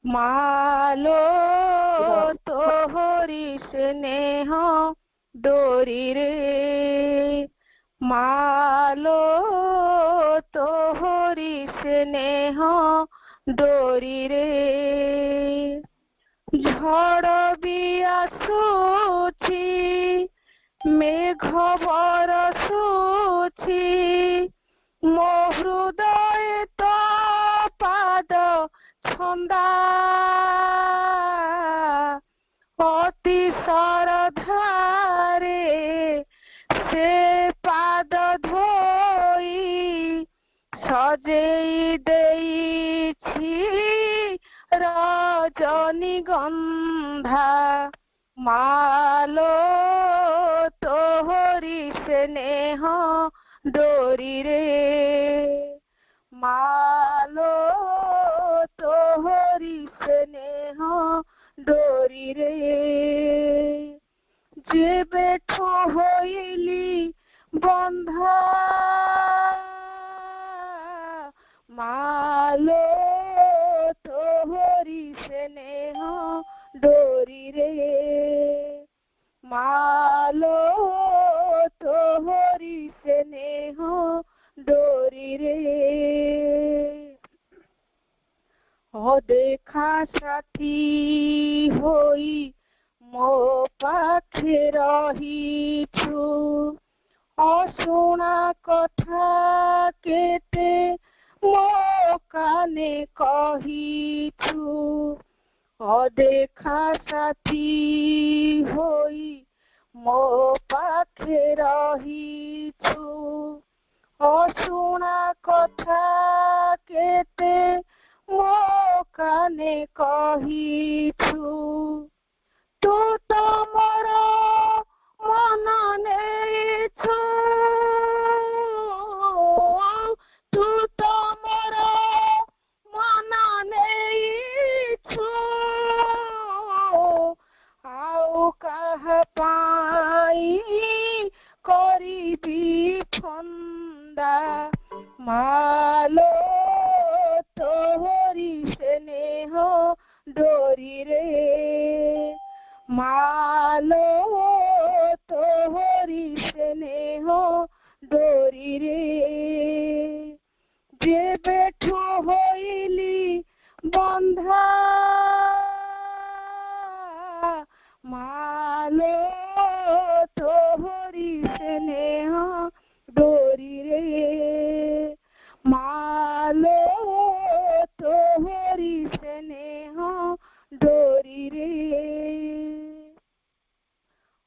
मालो तोहरी स्नेह डोरी रे मालो तोहरी स्नेह डोरी रे झड़ भी आसुछि मेघ बरसुछि मो हृदय तो पाद छंदा अति सरधारे से पाद धोई सजेई देइछि रजनीगंधा मालो तोहरी स्नेह डोरी रे मालो तोहरी स्नेह डोरी रे जेबेठो होइली बंधा मालो तोहरी स्नेह डोरी रे मालो तोहरी स्नेह डोरी रे अदेखा साथी होई मो पाखे रहिछु अशुणा कथा केते मो काने कहिछु अदेखा साथी होई मो पाखे रहिछु अशुणा कथा केते मो काने कहिछु तू तो मोर मन नेइछु तू तो मोर मन नेइछु आउ कह पाई करिबी फंदा मालो तोहरी स्नेह डोरी रे मालो तोहरी स्नेह डोरी रे जेबेठो होइली बंधा मालो तोहरी स्नेह डोरी रे मालो तोहरी स्नेह डोरी रे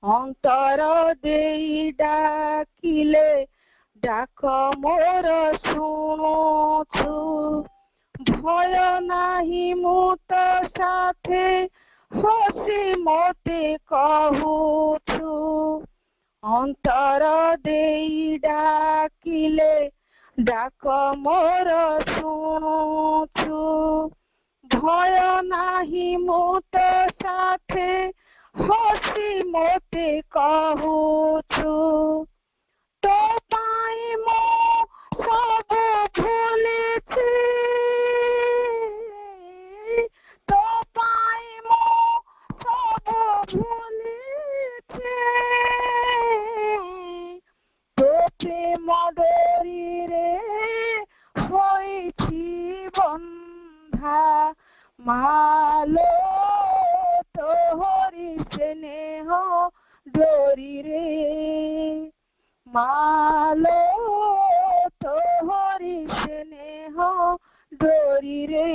अंतर देई डाकिले डाक मोर शुणुछु भय नाही मु तो साथे हसी मोते कहूछु अंतर देई डाकिले डाक मोर शुणुछु भय नाही मु तो साथे हसी मोते कहूछु तो पाई मो सब भूलिछि तो पाई मो सब भूलिछि तो प्रेम डोरी रे होइछि बंधा मालो तोहरी स्नेह डोरी रे मालो तोहरी स्नेह डोरी रे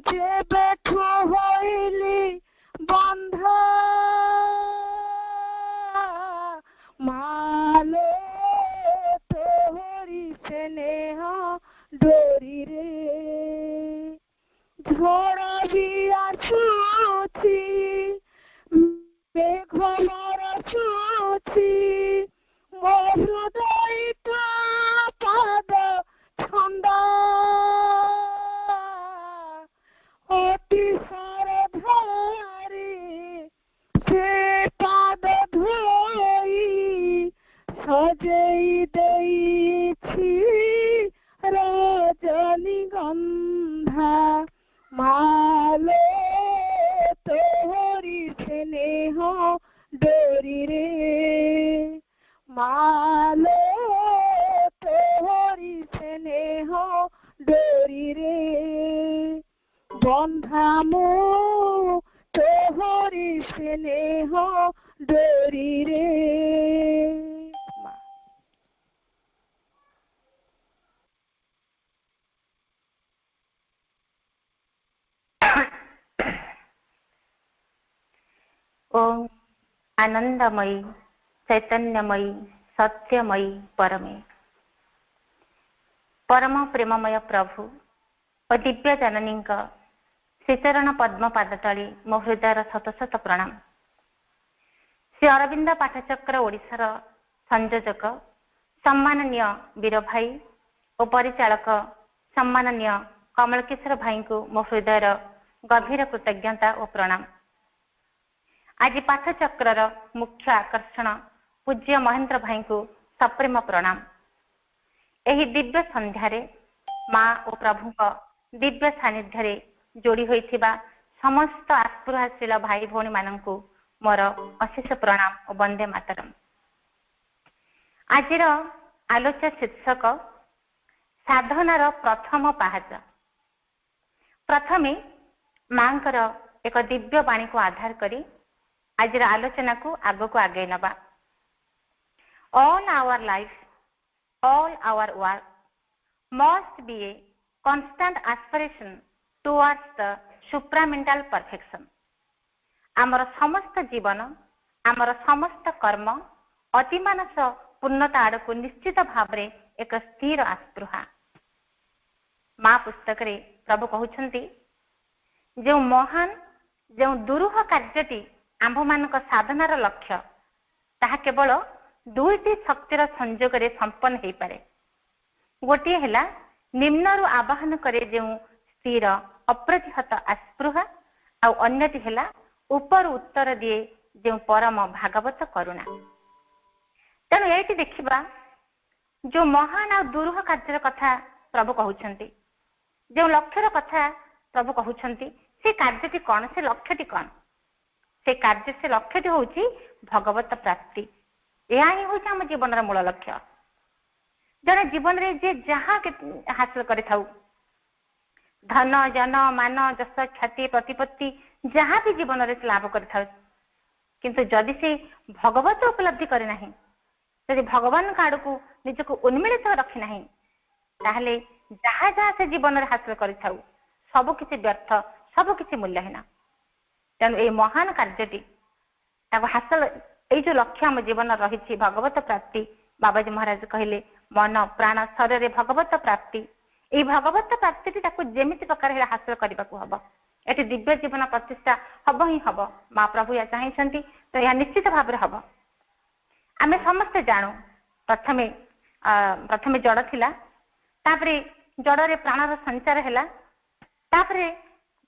जेबेठो होइली बंधा मालो तोहरी स्नेह डोरी रे झड़ भी आसुछि मेघ बरसुछि मो हृदय पाद छंदा अति सरधारे से पाद धोई सजेई देइछि रजनीगंधा मालो तोहरी स्नेह डोरी रे, मालो तोहरी स्नेह डोरी रे, बंधामो तोहरी स्नेह डोरी रे। ओम आनंदमयी चैतन्यमयी सत्यमयी परमे परम प्रेममय प्रभु और दिव्य जननी श्रीचरण पद्म पाद तले मो हृदय शत शत प्रणाम। श्री अरविंद पाठचक्र ओडिशार संयोजक सम्माननीय वीर भाई और परिचालक सम्माननीय कमलकिशोर भाई को मो हृदय गभीर कृतज्ञता और प्रणाम। आज पाठचक्र मुख्य आकर्षण पूज्य महेंद्र भाई को सप्रेम प्रणाम। यही दिव्य संध्यारे माँ और प्रभु दिव्य सानिध्य जोड़ी होइथिबा समस्त आस्पृहाशील भाई भौणी माननकु मोर अशेष प्रणाम और वंदे मातरम। आजिर आलोच्य शीर्षक साधनार प्रथम पाहाच। प्रथमे मांकर एक दिव्य वाणी को आधार करी आज आलोचना को आग को आगे नबा। All our life, all our work must be a constant aspiration towards the supramental perfection. आमर समस्त जीवन, आमर समस्त कर्म अतिमानस पूर्णता आड़ को निश्चित भाव में एक स्थिर आस्पृहा। माँ पुस्तक रे प्रभु कहउछंती जो महान जो दुरूह कार्यटी आंभ मानक साधनार लक्ष्य ताहा केवल दुईटी शक्तिर संयोग रे संपन्न हो पारे। गोटे है निम्न आवाहन करे जो स्थिर अप्रतिहत आस्पृहा आउ अन्यटी है ऊपर उत्तर दिए जो परम भागवत करुणा। तेणु ये देखा जो महान आ दुरूह कार्य कथा प्रभु कहउछंती, जो लक्ष्यर कथा प्रभु कहउछंती, से कार्यटी कौन, से लक्ष्यटी कौन? से कार्य से लक्ष्यटी होउची भगवत प्राप्ति। यह ही होउची हम जीवन मूल लक्ष्य। जने जीवन रे जे जहाँ हासिल करि थाउ, धन जन मान जस ख्याति प्रतिपत्ति जहाँ भी जीवन रे लाभ करि थाउ, किंतु जदि से भगवत उपलब्धि करे नाही, जदि भगवान आड़ को निजको उन्मिलित रखी नाही, ताहले जहाँ जहाँ से जीवन रे हासिल करि थाउ सब किछि व्यर्थ, सब किछि मूल्यहीन। तेणु ये महान कार्यटी हासिल ये जो लक्ष्य आम जीवन रही भगवत प्राप्ति, बाबाजी महाराज कहले मन प्राण शरीर भगवत प्राप्ति। ये भगवत प्राप्ति जमिति प्रकार हासिल करने को हम, ये दिव्य जीवन प्रतिष्ठा हम ही हम। माँ प्रभु या चाहती तो यह निश्चित भाव में हम। आम समस्ते जानू प्रथमे प्रथमे जड़ थिला, तापरे जड़े प्राणर संचार है, तापरे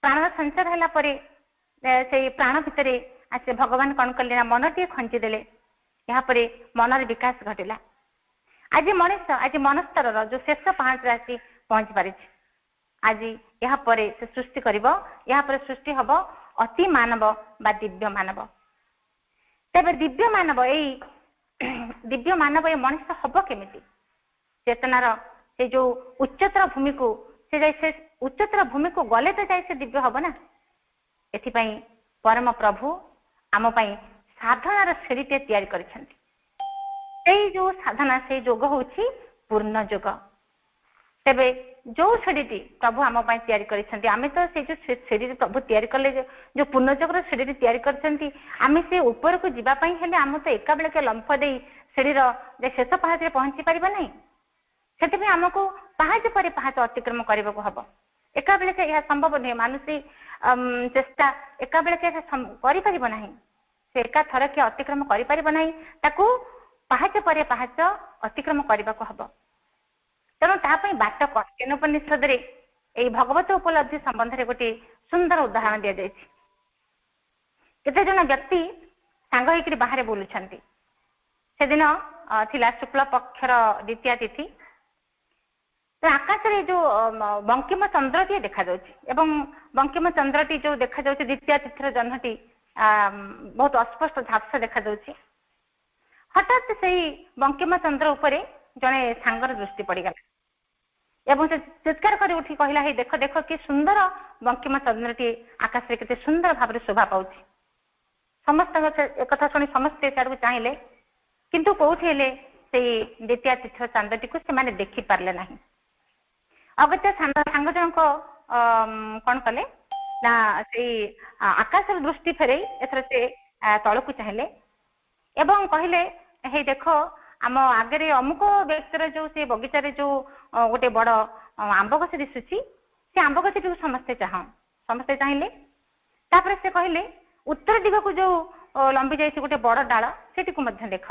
प्राणर संचार है परे से प्राण भितर आसे भगवान कौन कले ना मन टे खंची देले, यापर मनर विकास घटिला। आज मनुष्य आज मनस्तर जो शेष पांच राशि पहुंच पारी। आज यापर से सृष्टि करिवो, यापर सृष्टि हब अति मानव बा दिव्य मानव। तेबे दिव्य मानव यही दिव्य मानव ये मनुष्य हब केमिति? चेतनार से जो उच्चतर भूमि को से उच्चतर भूमि को गले तो जाए से दिव्य हब ना। एथिपाई परम प्रभु आम पाई साधनार सीढ़ीटे तैयारी करिसेंती। सेई जो साधना से योग होउछि पूर्ण योग। तेबे जो सीढ़ीटी प्रभु आम पाई तैयारी करिसेंती, आमे तो से जो सीढ़ी प्रभु तैयारी कले जो पूर्ण योगर सीढ़ी तैयारी करिसेंती, आमे से ऊपर को जिबा पाई हेले आम तो एका बेले के लंफ देई सीढ़ीर जे शेष पहाड़ पहुंची पारिबा नहीं। सेति आमको पहाड़ पर पहाड़ अतिक्रम करने को हम। एका बेले यह संभव नहीं, मानुषी चेष्टा एका बेले कर ना, से एका थर के अतिक्रम करना, ताकू पहाच पर पहाच अतिक्रम करने को हम। तेणु ताप बाट कौन? केनोपनिषद रे भगवत उपलब्धि संबंध में गोटे सुंदर उदाहरण दि जाए। केते जन व्यक्ति सांग होकर बाहर बुलुछंती। से दिन थिला शुक्ल पक्षर द्वितीय तिथि। आकाश रे जो बंकिम चंद्रटी देखा बंकिम चंद्रटी जो देखा द्वितीय तिथि जह्नटी बहुत अस्पष्ट झाप्स देखा हठात से बंकिम चंद्र उपरे जड़े सांगर दृष्टि पड़गला एवं से चित्कार कर उठी कहला हे देख देख कि सुंदर बंकिम चंद्रटी आकाश रे केते सुंदर भाव शोभा पाउछ समस्त एक शुणी समस्ते को चाहिए किंतु कौटी हेले से द्वितीय तिथि चांदटी को से देखी पारे ना अगत्य सांग जनक कौन कले ना से आकाश दृष्टि फेरे एथर से तलू चाहिए एवं कहले हे देख आम आगे अमुक व्यक्तिर जो से बगीचार जो गोटे बड़ आंब गछ दिशुची से आंब गछ टी समस्ते समस्ते चाहिए तापर से कहले उत्तर दिग को जो लंबी जाए गोटे बड़ डाल से देख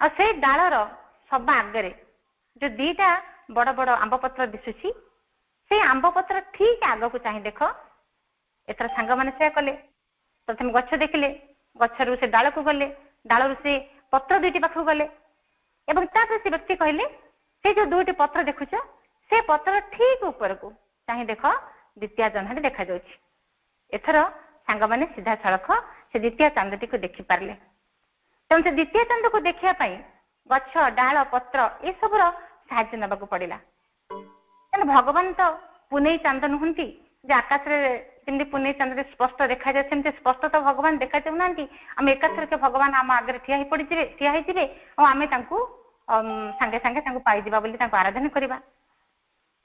आ से डालर सब आगे जो दीटा बड़ बड़ आंब पत्र दिशुची से आंब पत्र ठीक आग को चाहे देख एथर सांग मैंने से कले प्रथम गछ देखिले गछरू से डाल को गले डालू से पत्र दुईटी पाखक गले एवं से व्यक्ति कहले से जो दुईटी पत्र देखुच से पत्र ठीक ऊपर को चाहे देख द्वितीय जह्नटी देखा एथर सांग मैंने सीधा सड़क से द्वितीय चांदटी को देखी पारे तेणु से द्वितीय चांद को देखापी गछ डाल पत्र ये सब साहाय्य नबाक पड़ा तेणु भगवान तो पुनई चांद नुहति जे आकाश में पुनई चांद स्पष्ट देखा जाए सेमती स्पष्ट तो भगवान देखा जाऊना आम एकाथर के भगवान आम आगे ठिया और आम सांगे सांगे पाइबा बोली आराधना करवा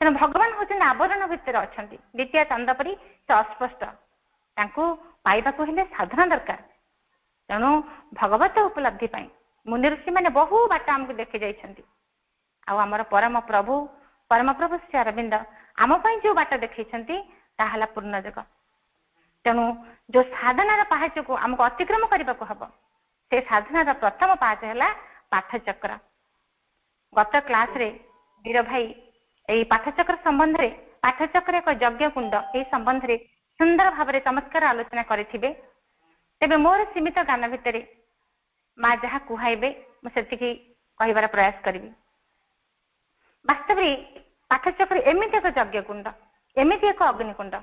तेणु भगवान हूँ आवरण भितर अच्छा द्वितीय चांद परी से अस्पष्ट पाइबा साधना दरकार तेणु भगवत उपलब्धि मुनि ऋषि मैंने बहु बाट आमको देखी जाइछन्ति आमर परम प्रभु श्री अरविंद आम जो बाट देखी ताहला पूर्ण जग तेणु जो साधनार पाहाच को आमको अतिक्रम करने को हम से साधनार प्रथम पाहाच है पाठचक्र गत क्लास रे वीर भाई यही पाठचक्र संबंध में पाठचक्र एक यज्ञ कुंड यही संबंध में सुंदर भाव में चमत्कार आलोचना करें तेबे मोर सीमित ज्ञान भितर माँ जहाँ कहबे मुझे कहबार प्रयास करी वास्तव में पाठचक्र एमती एक यज्ञ कुंड एमती एक अग्निकुंड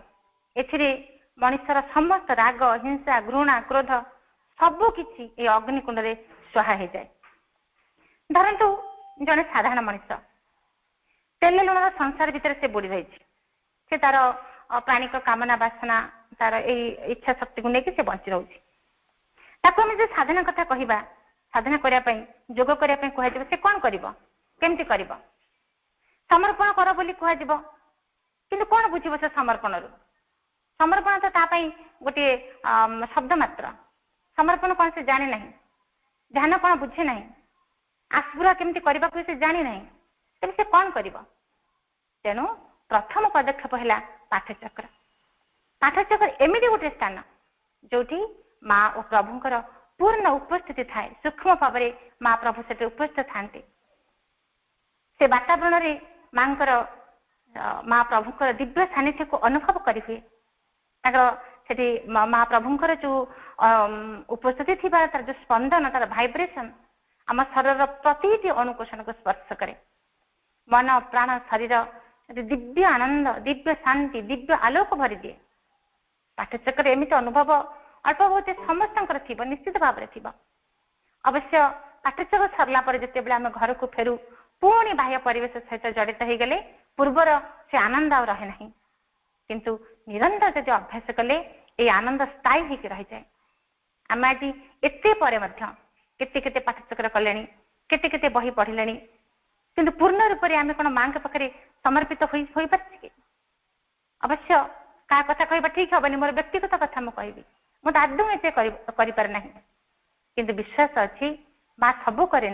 ए मनुष्यर समस्त राग हिंसा घृणा क्रोध सबकि ये अग्निकुंड में स्वाहा हो जाए धरतु जड़े साधारण मनुष्य तेल लुणर संसार भितर से बुड़ी रही से तार प्राणिक कामना बासना तार इच्छा शक्ति को लेकिन से बंची रोचे आम जो साधना कथा कहवा साधना करने जोग करने कह से कौन करमती कर समर्पण कर बोली कह किंतु कौन बुझे से समर्पण समर्पण तो तापाई गोटे शब्द मात्र समर्पण कौन से जाने ना ध्यान कौन बुझे ना आस्पुरा केमती करने से जानी ना तेज से कौन कर तेणु प्रथम पदक्षेप है पाठचक्र पाठचक्र एमती गोटे स्थान जो माँ और प्रभुंर पूर्ण उपस्थिति थाए सूक्ष्म भाव में माँ प्रभु से उपस्थित था से वातावरण में माँ प्रभुंर दिव्य सानिध्य को अनुभव करें माँ प्रभुंर जो उपस्थिति थी तार जो स्पंदन तार भाइब्रेशन आम शरीर प्रति अणुकोशन को स्पर्श करे मन प्राण शरीर दिव्य आनंद दिव्य शांति दिव्य आलोक भरी दिए पाठचक्र एमती अनुभव अल्प बहुत समस्त निश्चित भाव में थी अवश्य पाठचक्र सरला जिते आम घर को फेरू पुणी बाह्य परिवेश सहित जड़ित हो गले पूर्वर से आनंद आ रहे ना किंतु निरंतर जब अभ्यास कले ये आनंद स्थायी होकर रही जाए आम आज एते केते पाठचक्र कले केते बही पढ़िले किंतु पूर्ण रूप से आम कौन माँ के पाखे समर्पित हो पारे अवश्य क्या कथा कहवा ठीक हेनी मोर व्यक्तिगत कथा मुझे मुझे आदौ एत कर ना किंतु विश्वास अच्छी माँ सबू करे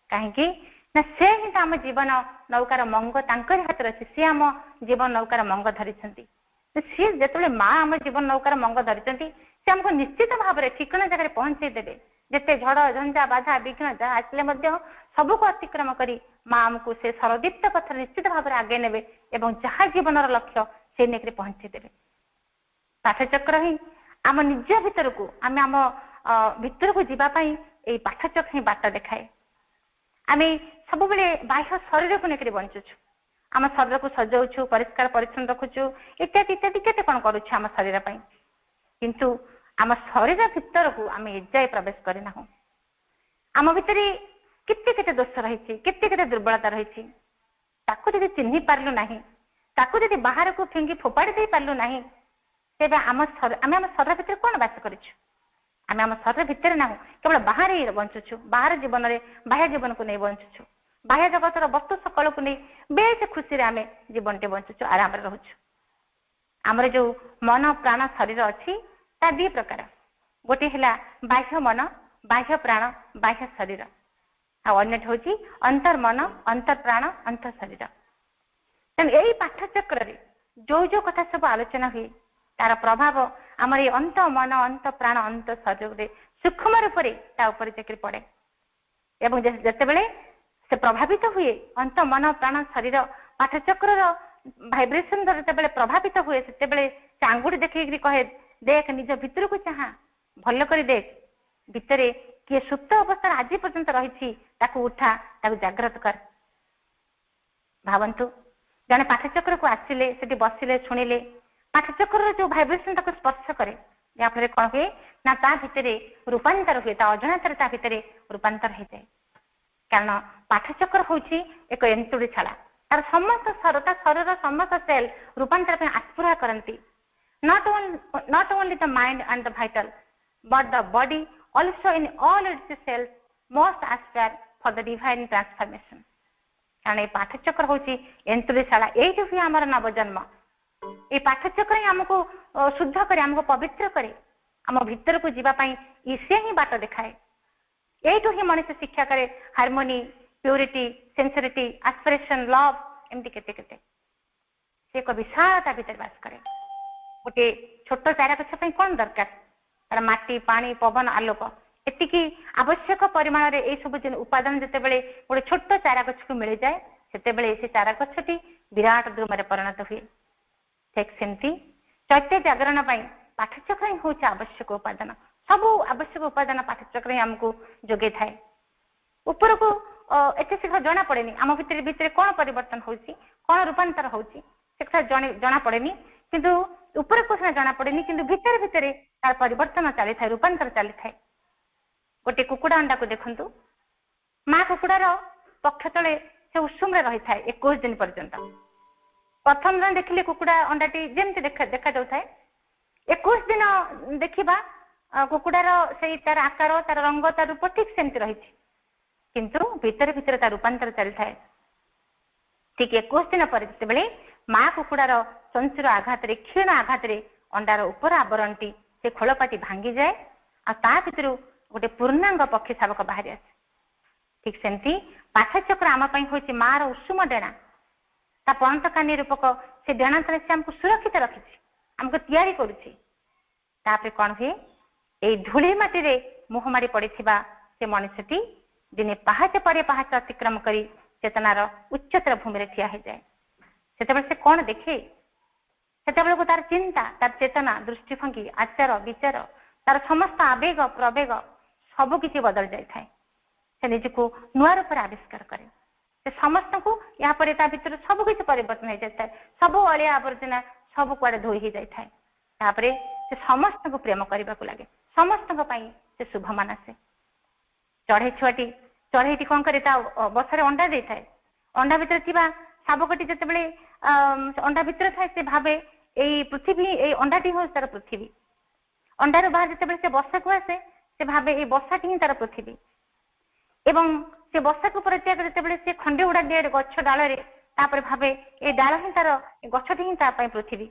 कहीं ना से ही तो आम जीवन नौकार मंग तांकर हाथ अच्छे सी आम जीवन नौकार मंग धरी सी जो माँ आम जीवन नौकार मंग धरी सी आमको निश्चित भाव में ठिकाना जगह पहुंचे देवे जिते झड़ झंझा बाधा विघ्न जहाँ आसिले सबको अतिक्रम करी माँ आमको से सरदीप्त पथ निश्चित भाव में आगे ने जहाँ जीवन लक्ष्य से नहीं पहुंचे देवे पाठचक्र ही आम निज भितर को आम आम भितर को जीवाई ये पाठचक्र ही बाट देखाए आम सब बाह्य शरीर को लेकर बंचुछु आम शरीर को सजाऊँ परिष्कार परिच्छन्न रखुचु इत्यादि इत्यादि केते कौन करुच्छे आम शरीर किंतु आम शरीर भितर को आम एजाए प्रवेश करना आम भितर केते केते दोष रही केते केते दुर्बलता रही ताकू जब चिन्ह पार्लु ना ताकू जब बाहर को फिंगी फोपाड़ी दे पार्लु ना तेज आम शरीर भितर कौन बास कर आम शरीर भितर ना केवल बाहर ही बंचुछु बाहर जीवन में बाह्य जीवन को नहीं बंचुछु बाह्य जगतर वस्तु सकल को नहीं बेस खुशी आम जीवन टे बंचुछु आराम रोचु आमर जो मन प्राण शरीर अच्छी ता दी प्रकार गोटे है बाह्य मन बाह्य प्राण बाह्य शरीर अन्य हूँ अंतर मन अंतर प्राण अंतर शरीर तेणु यही पाठचक्र जो जो कथा सब आलोचना हुए तार प्रभाव आमर ये अंत मन अंत प्राण अंत शरीर सूक्ष्म रूप से चाकरी पड़े एवं जितेबले से प्रभावित हुए अंत मन प्राण शरीर पाठचक्र भाइब्रेसन जितेबले प्रभावित हुए से आंगुठी देखिए कहे देख निज भितर को चाह भल कर देख भितर किए सुप्त अवस्था आज पर्यंत रही उठा जाग्रत कर भावतु जड़े पाठचक्र को आसिले से बसिले शुणिले पाठचक्र जो भाइब्रेसन स्पर्श करे जहाँफल कौन हुए ना ता भितर रूपांतर हुए अजणत भितर रूपांतर हो जाए कारण पाठचक्र हूँ एक एंतुड़ी छाड़ा तार समस्त शरीर समस्त सेल रूपांतर आस्पुरा करती not only the mind and the vital but the body also in all its cells must aspire for the divine transformation कारण ये पाठचक्र हूँ एंतुड़ीशाला ये हुए आम नवजन्म ये पाठचक्र ही आमको शुद्ध करे आमको पवित्र करे आम भीतर को जीवाई से ही बाट देखाए यू ही मनुष्य शिक्षा करे हार्मोनी प्यूरिटी सेंसरिटी एस्पिरेशन लव एमती केते केते से एक विशालता भीतर बास करे गोटे छोट चारा गछ कौन दरकार तार माटी पानी पवन आलोक एतिकी आवश्यक परिमाण में यही सब उपादान जितेबले गोटे छोट चारा गछ को मिल जाए से चारा गछटी विराट द्रुम परिणत हुए ठीक सेमती चैत्य जागरण पाठचक्र ही हूँ आवश्यक उपादान सब आवश्यक उपादान पाठचक्र ही आमको जोगे थाए ऊपर को एत शीघ्र जना पड़े आम भितर भितर कौन परिवर्तन होन रूपांतर होती जना पड़े किंतु ऊपर को सीना जना पड़े कि भितर भितर तार परिवर्तन चली था रूपांतर चली था गोटे कुकुड़ा अंडा को देखु माँ कुकुड़ार पक्ष तले से उषुम रही था 21 दिन पर्यंत प्रथम दिन देखिले कुकुड़ा अंडाटी जमती देखा जाए 21 दिन देखा कुकुड़ार से तार आकार तार रंग तार रूप ठीक सेमती रही किंतु भितर भितर तार रूपांतर चली था ठीक 21 दिन पर जिते माँ कुकुड़ार चंचुर आघात क्षीण आघात अंडार उपर आवरणटी से खोलपाटी भांगी जाए आ भर गोटे पूर्णांग पक्षी शावक बाहरी आसे ठीक सेमती पाठचक्र आम हूँ माँ उषुम डेणा ता पंत कानी रूपक से डेणा तले से आमको सुरक्षित रखी आमको तैयारी करुच्चे कौन हुए यही धूली माटी मुहमाड़ी पड़ी से मनुष्यटी दिने पहाच पर पहाच अतिक्रम कर चेतनार उच्चतर भूमि में ठिया हो जाए से कौन देखे से तार चिंता तार चेतना दृष्टिभंगी आचार विचार तार समस्त आवेग प्रवेग सबकि बदल जाए से निजको नुआ रूप आविष्कार करे से समस्त को यापर भर सबकि परिवर्तन हो जाए सब अलिया आवर्जना सब कुआड़े धोई हो जाए से समस्त को प्रेम करने को लगे समस्त से शुभ मानसे चढ़ई छुआटी चढ़ई कौन करे बसारे अंडा दे थाए अंडा भितर थी शावकटी जिते अंडा भितर थाए से भावे यही पृथ्वी ये अंडाटी हूँ तार पृथ्वी अंडार बाहर जिते से बसा को आसे से भावे ये बसाटी ही तार पृथ्वी एवं से बसा को परित्याग जिते से खंडे उड़ा दिए गछ डाल भावे ये डाल ही तार गछटी ही पृथ्वी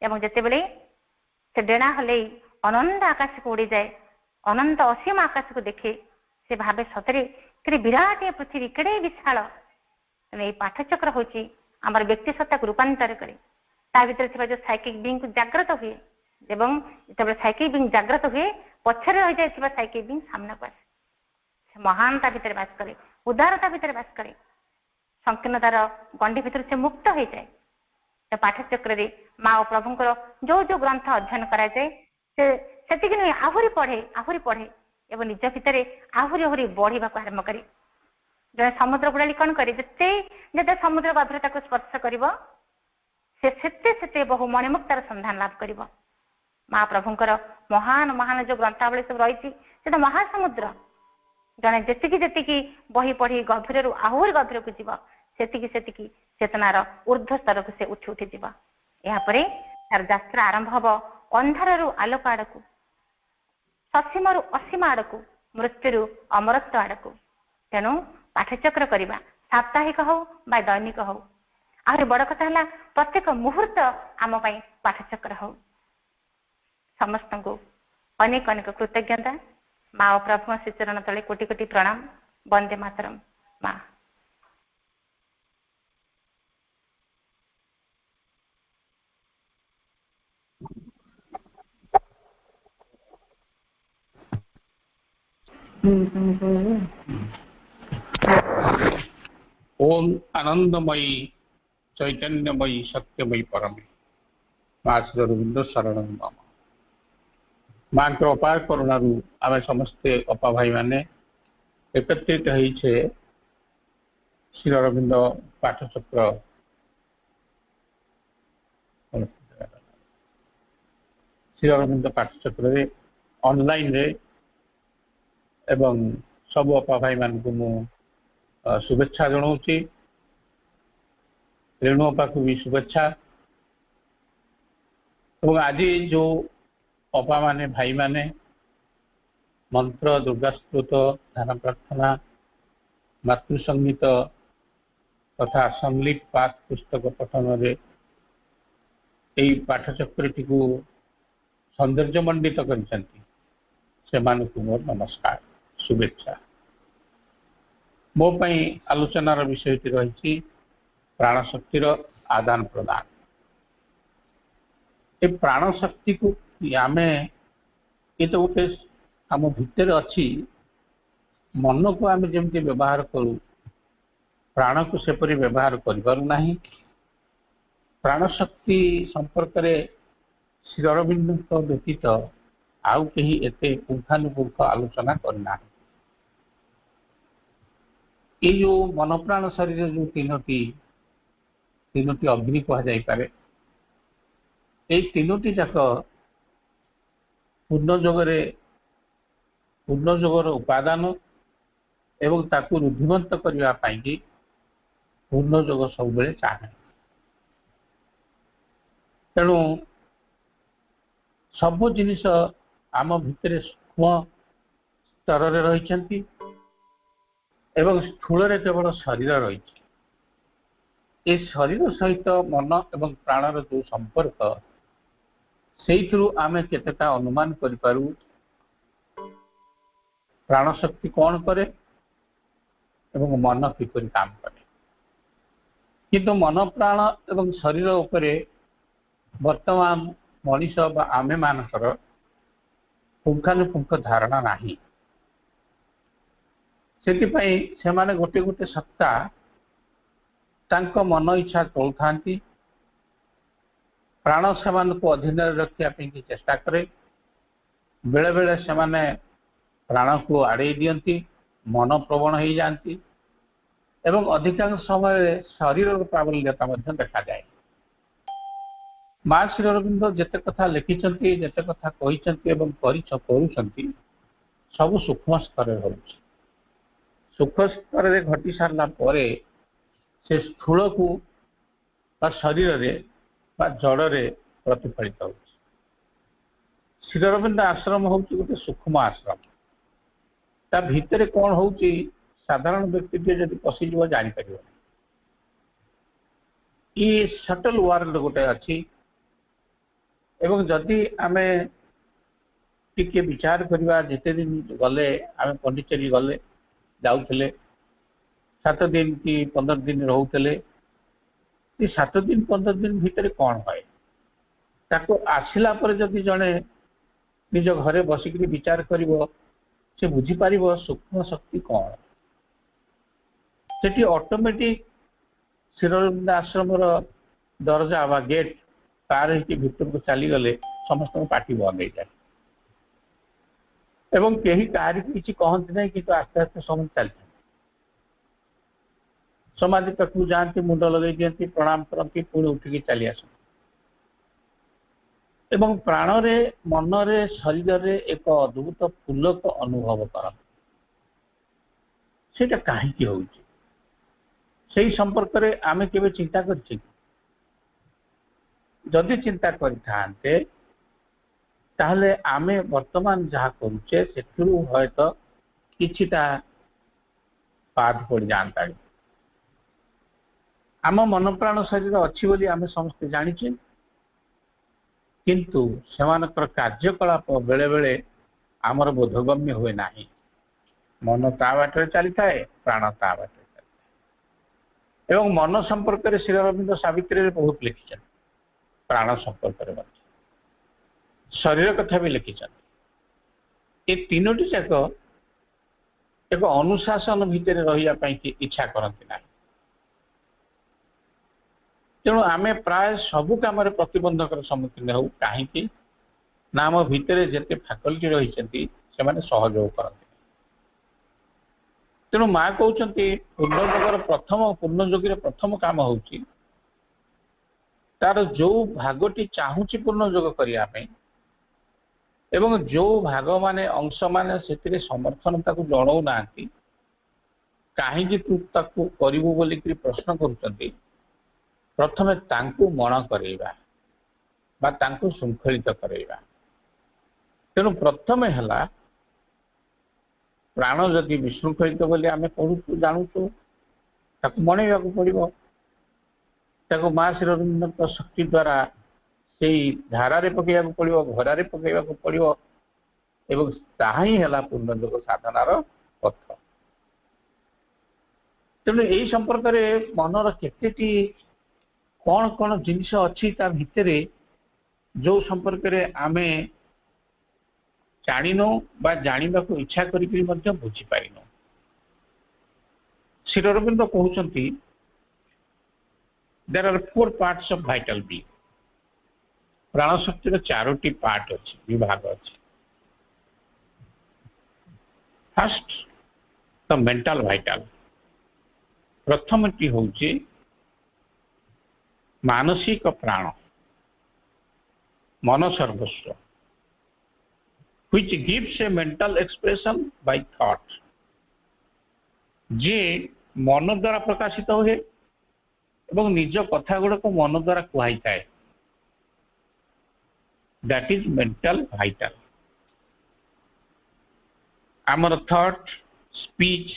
एवं जिते से डेणा हल अनंत आकाश को उड़ी जाए अनंत असीम आकाश को देखे से भावे सतरे कि विराट ये पृथ्वी केड़े विशाल ये पाठचक्र हूँ आम व्यक्ति सत्ता को रूपांतर करे भर थी जो साइकिक बीइंग को जाग्रत हुए एवं जो साइकिक बीइंग जाग्रत हुए पछरे रही जाए साइकिक बीइंग सामना को आसे महानता भितर बास करे उदारता भितर बास करे संकीर्णतार गंडी भितर से मुक्त हो जाए तो पाठचक्र माँ और प्रभुंर जो जो ग्रंथ अध्ययन कराए से नुहे आहरी पढ़े एवं निज भितर आहरी आहरी बढ़ा आरंभ करे जड़े समुद्र बुड़ाली कौन करे जिते जिते समुद्र गभीरता को स्पर्श करिवो से बहु मणिमुक्तार संधान लाभ कर महाप्रभुंकर महान महान जो ग्रंथावली सब रही तो महासमुद्र जड़े जी बही पढ़ी गभीर आहरी गभीर को जीव से चेतनार ऊर्ध्व स्तर को से उठी उठी जीव यापर तार यात्रा आरंभ हम अंधार आलोक आड़ को ससीम असीम आड़ को मृत्यु अमरत्व आड़ को तेणु पाठचक्र करवा साप्ताहिक हो बा दैनिक हो आहरी बड़ कथा है प्रत्येक मुहूर्त आम पाठचक्र हो समस्त को अनेक अनेक कृतज्ञता माँ और प्रभु श्रीचरण तले कोटि कोटि प्रणाम वंदे मातरम माँ ओम आनंदमयी चैतन्यमयी सत्यमयी परमे माँ श्री अरविंद शरण मम माँ के अपार करुणारू आम समस्ते अपा भाई माने एकत्रित होइछे श्री अरविंद पाठचक्र श्री अरविंद पाठचक्र रे ऑनलाइन रे एवं सब अपा भाई मान को मु शुभेच्छा जनाऊँगी रेणु अपा को भी शुभेच्छा और आज जो अपा माने भाई माने मंत्र दुर्गास्तुत ध्यान प्रार्थना मातृसंगीत तथा संगीत पाठ पुस्तक पठन रे पाठचक्रटी को सौंदर्यमंडित कर मोर नमस्कार शुभेच्छा मो पई आलोचनार विषय रही प्राण शक्तिर आदान प्रदान ए प्राण शक्ति को आमे ये तो गोटे आम भितर अच्छी मन को आम जमी व्यवहार करूँ प्राण को सेपरी व्यवहार करना प्राण शक्ति संपर्क में श्री अरविंद व्यतीत आउ कहीं एते पुंखानुपुंख आलोचना करना ये जो मन प्राण शरीर जो तीनोटी अग्नि कहुपर ये तीनोटी जाक पूर्णजोगर उपादान एवं ताकू रुद्धिमंत करने पूर्णजोग सब चाहे तेणु सब जिनिस आम भितर सूक्ष्म स्तर रही एवं स्थूल केवल शरीर रही ए शरीर सहित मन एवं प्राणर जो संपर्क से आम केतेटा अनुमान करूँ प्राण शक्ति कौन करे एवं मन किपरि काम करे किंतु मन प्राण एवं शरीर उपरे वर्तमान मनीष बा आमे मानकर पुंखानुपुंख धारणा नाही सेतिपई सेमाने गोटे गोटे सत्ता तांको मन इच्छा चलुथांती प्राण सेमान को अधीन रखा चेष्टा करे बेले बेले सेमाने प्राण को आड़े दियंती मन प्रवण हो जाती एवं अधिकांश समय शरीर प्राबल्यता देखा जाए माँ श्री अरविंद जिते कथा लिखिं जिते कथा कही सब सूक्ष्म स्तर सूक्ष्म स्तर घटी सारा से स्थूल को शरीर रे जड़ रे प्रतिफलित हो श्री अरविंद आश्रम हूँ गोटे सूक्ष्म आश्रम ता भितर कौन हो साधारण व्यक्ति जब पशिज जापर ये सटल वर्ल्ड गोटे अच्छी एवं जदि आमे टिके विचार करवा जिते दिन गले आमे पंडिचेरी गले जाऊले 7 दिन कि 15 दिन रोते 7 दिन 15 दिन भितर कौन है ताको आसिला पर जदि जड़े निज घरे बसिक विचार कर से बुझीपार सूक्ष्म शक्ति कौन से ऑटोमेटिक श्री अरविंद आश्रम दरजा बा गेट पार भीतर को चली गले समस्त पार्टी बंद हो जाए एवं कहीं कहार किसी कहती ना कि आस्ते आस्ते समझ चलते समाधि पाखु जाती मुंड लगे दिखती प्रणाम करती पुणी उठिकी चली आस एवं प्राण रे मन रे शरीर रे एक अद्भुत पुलक अनुभव कर सेटा कहीं होउची से संपर्क में आम के चिंता कर जदि चिंता करते ताहले आमे वर्तमान जहाँ करुचे से हयतो किछिटा पाद पड़ जाता आम मन प्राण शरीर अच्छी बोली आमे समस्ते जानिचे किंतु सेमानकर कार्यकलाप बेले बेले आमर बोधगम्य हुए नाही मन ता बाटर चली थाए प्राण ता बाटर चली एवं मन संपर्क में श्री अरविंद सावित्री बहुत लिखिछन प्राण संपर्क में शरीर कथा भी लिखिछन ये तीनोटी जाक एक अनुशासन भितर रहा इच्छा करती ना तेणु आमे प्राय सबु काम प्रतिबंधक सम्मुखीन हो कहीं आम भितर जिते फैकल्टी रही सहयोग करते तेणु माँ कहते पूर्णयोगर प्रथम पूर्णयोगी प्रथम काम हो तार जो भागटी चाहूँगी पूर्णयोग करने एवं जो भाग माने अंश माने से समर्थन जनाऊ ना कहीं तू ताकू करू बोल प्रश्न कर प्रथम तांकु मण करवा श्रृंखलित करवा तेणु प्रथम है प्राण जदि विशृंखलित बोली आम पढ़ु जानूँ मणेवा पड़ो ताको माँ श्री अरविंद शक्ति द्वारा से धारे पकड़ा पड़ो घरारे पकड़ा पड़ो एवं ताही है पूर्णयोग साधनार पथ तेणु यही संपर्क में मनर केतेटी कौन कौन जिनिस अच्छी ता भितर जो संपर्क में आमे जानिनु बा जानिबा को इच्छा करिकरी मध्य बुझी पारिनु श्री अरविंद कहउचंती there are 4 parts of vital being प्राण शक्तिर 4टी पार्ट अच्छी विभाग अच्छी फर्स्ट द मेंटल वाइटल प्रथमटी होउची मानसिक प्राण मन सर्वस्व which gives a mental expression by thought जे मन द्वारा प्रकाशित हुए एवं निज कथा गुड़ को मन द्वारा कहुई थाए दैट इज मेंटल वाइटल आमर थॉट स्पीच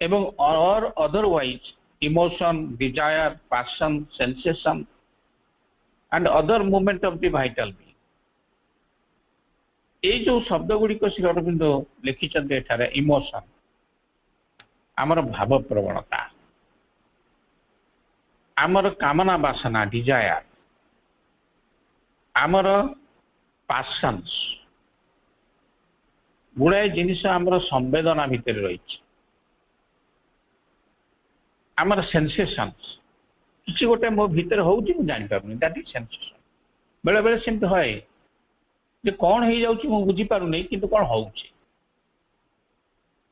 एवं और otherwise emotion desire passion sensation and other movement of the vital be ये जो शब्द गुड़िक श्री अरविंद लिखिं एठारे इमोशन आमर भाव प्रवणता आमर कामना बासना डिजायर आमर पैशंस गुड़ाए जिनिस आमर संवेदना भितर रही आमर सेंसेशंस किसी गोटे मो भीतर हो जानी दैट इज सेंसेशन बेले बेले सेमती है जे कौन हो जाऊँ मुझे बुझीपारूनी कि कौन हो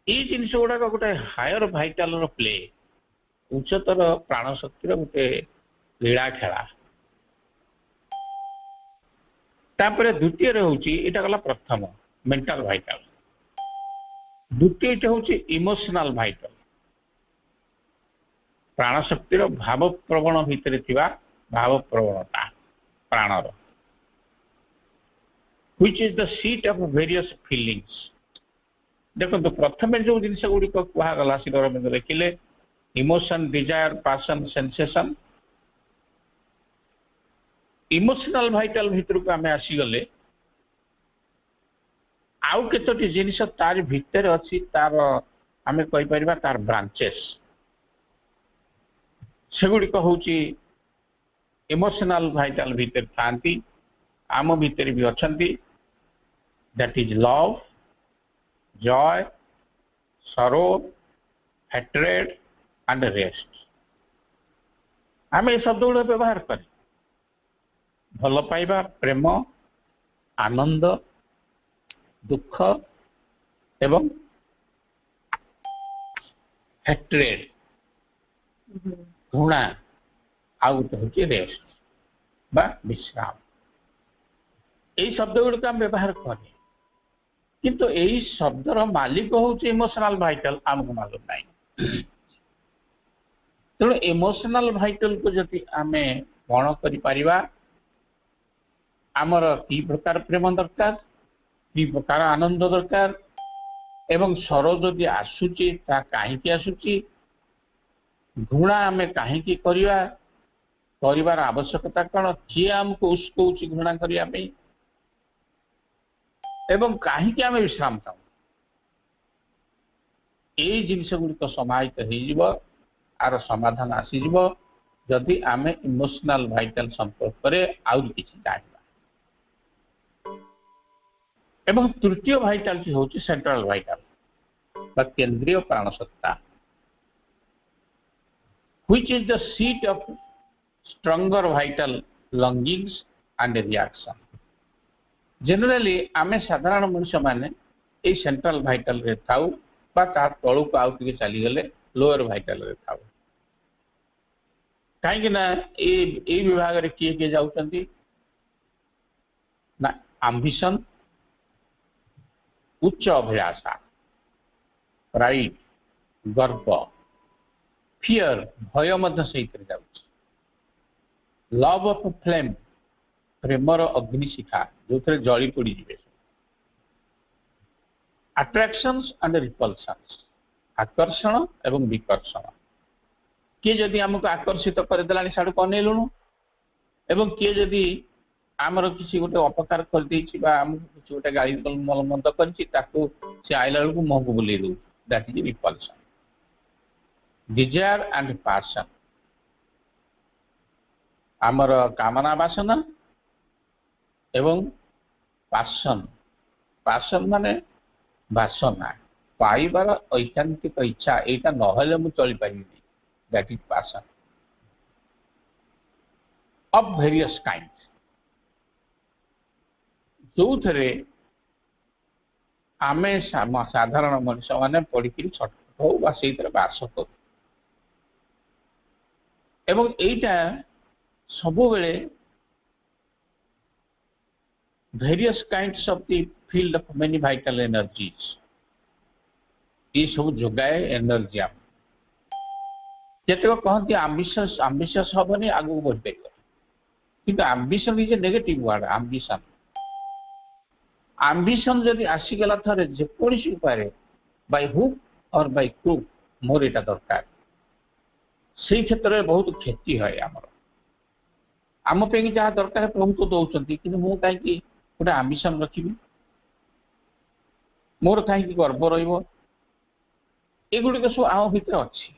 जिन गुड़ाक गोटे हायर भाइटाल प्ले उच्चतर प्राण शक्तिर गोटे लीला खेला तापर द्वितीय होता गला प्रथम मेंटल भाइटाल द्वितीय हूँ इमोशनल भाइटाल प्राण शक्तिर भाव प्रवण भितर भाव प्रवणता प्राणर which is the seat of various feelings देखो तो प्रथम जो जिन गुड़िक कहगला श्री अरविंद लिखिले emotion desire passion sensation emotional vital भितर को आम आसीगले आउ केतोटी जिनिस तार भितर अच्छी तार आम कहीपर तार ब्रांचेस सेगुड़िक हूँ इमोशनल भाइटाल भितर थांती आम भितर भी अच्छा दैट इज लव जॉय सरो हेट्रेड एंड रेस्ट आम ये शब्द गुड़ व्यवहार कर भल पाइबा प्रेम आनंद दुख एवं हेट्रेड घृणा आउ गोटे हूँ रेस्ट बा विश्राम यही शब्द गुड़िक आम व्यवहार करें किंतु यही शब्दर मालिक हूँ इमोशनाल भाइटाल आमको मालूम ना तेणु इमोशनाल भाइटाल को जदि आम कौन कर आमर कि प्रकार प्रेम दरकार कि प्रकार आनंद दरकार एवं स्वर जदि आसूची कहीं आसूची घृणा आम कहीं करार आवश्यकता कौन किए आमको उस्कौच घृणा करने एवं कहीं आम विश्राम चाहूँ यही जिनस गुड़िक समाहित हो आर समाधान आसीज जदि आम इमोशनाल भाइटाल संपर्क आउरी किसी जाना एवं तृतीय भाइटालिटी हूँ सेंट्रल भाइटाल केंद्रीय प्राणसत्ता which is the seat of stronger vital longings and reaction. Generally आमे साधारण मनुष्य माने ए सेंट्रल भाइटाल रे थाउ बा ता तळु को आउ टिके चली गले लोअर भाइटाल रे थाउ काहे ना ए विभाग रे किए जाउचंती ना एम्बिशन उच्च अभिलाषा प्राइड गर्व फियर भय मध्य सहित लव ऑफ फ्लेम प्रेमर अग्निशिखा जो थे जली पड़ी जाए अट्रैक्शंस एंड रिपल्शंस आकर्षण एवं विकर्षण किए जदि आमको आकर्षित करदेला साड़ू अनेलुणु एवं किए जदि आमर किसी गोटे अपकार कर किसी गोटे गाड़ी मलमंद कर आइला बेलू मुह को बुले दौ that is repulsion desire and passion आमर कामना वासना एवं पैशन पैशन माने वासना पाइबार ऐकांतिक इच्छा एटा नहले मु चली पारिनी that is passion of various kind जो थे आमे साधारण मनुष्य माने पढ़ी छटपट हो से बास करूँ एवं एटा सब बेले various kinds of the field of many vital energies ये सब जोगाए एनर्जी आम जिते कहते आम्बिशस हेनी आगू बढ़ पार कि आम्बिशन इज ए नेगेटिव वर्ड आम्बिशन जदि आसीगला थे जेकोसी उपाय बाय हुक और बाय क्रुक मोर एटा दरकार से क्षेत्र में बहुत क्षति है आम पे जहाँ दरकार प्रभु तो दौरान कि मुझे कहीं गोटे आम्बिशन रखी मोर कहीं गर्व रगुड़िक सब आम भर अच्छी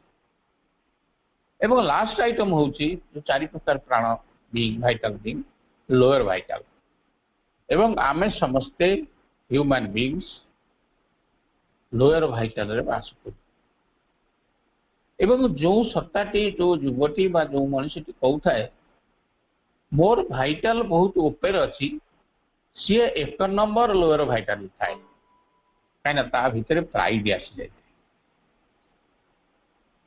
एवं लास्ट आइटम हूँ जो चारि प्रकार प्राण being vital being lower vital एवं आमे समस्ते ह्यूमन बीइंग्स लोअर भाइटाल रे बास करू एवं जो सत्ताटी जो युवती बा जो मनुष्यटी कहूए मोर भाइटाल बहुत ऊपर अच्छी सी एक नंबर लोअर भाइटाल थाए कहीं ता भितर प्राइड आसी जाए